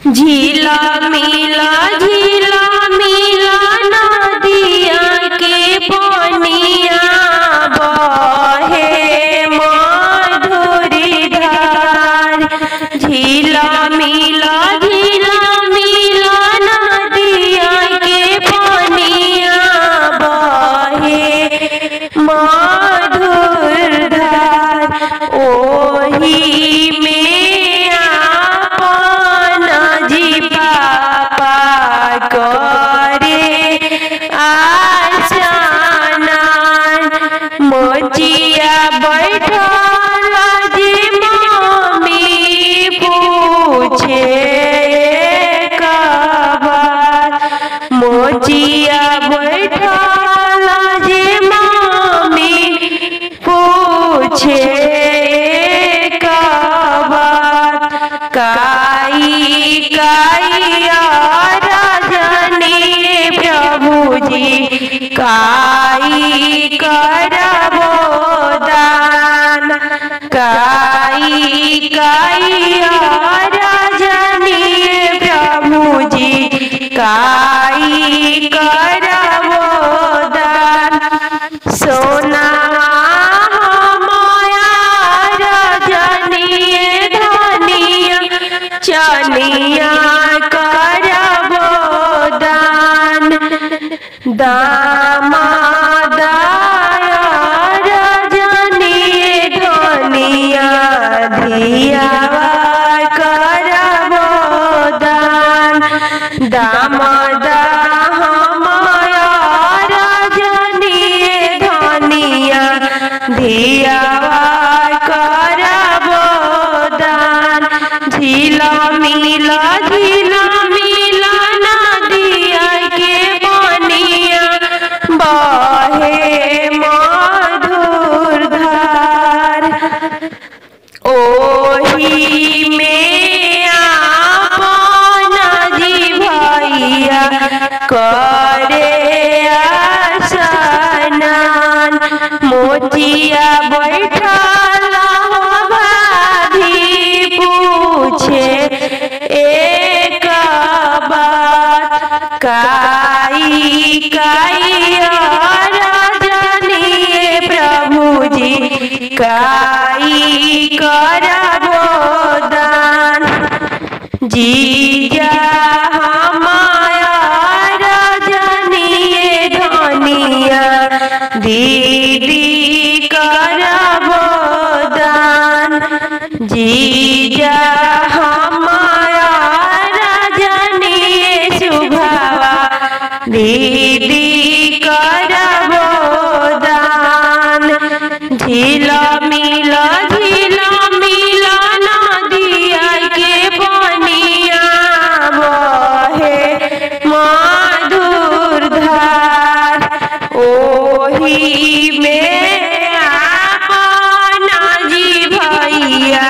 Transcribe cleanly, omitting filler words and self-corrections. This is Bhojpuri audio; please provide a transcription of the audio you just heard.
झीला मिला नदिया के पानिया बहे मधुरी धार। झीला मिला नदिया के पानिया बहे मधुर धार। ओही में करे आसनान मोचिया बैठल जे मम्मी पूछे कबार। मोचिया बैठल जे मम्मी पूछे कबार। काई प्रभुजी काई करबो दान। काई रजनी प्रभुजी काई करबो दान। सोना माया रजनी धनिया चनिया करबो दान। दामादाया रजनी धनिया धियावा करबो दान। दामादा माया रजनी धनिया धियावा करबो दान। झीला मिला नदिया के पानिया बहे मधुर धार। ओही में अपना जी भैया करे आसनान। मोचिया बैठल भाभी पूछे एक बात। काई रजनी प्रभुजी काई करबो दान। जीजा हमाया रजनी धनिया दीदी करबो दान। जीजा हमाया रजनी शुभावा दीदी करबो दान। झीला मिला नदिया के पानिया बहे मधुर धार। ओही में अपना जी भैया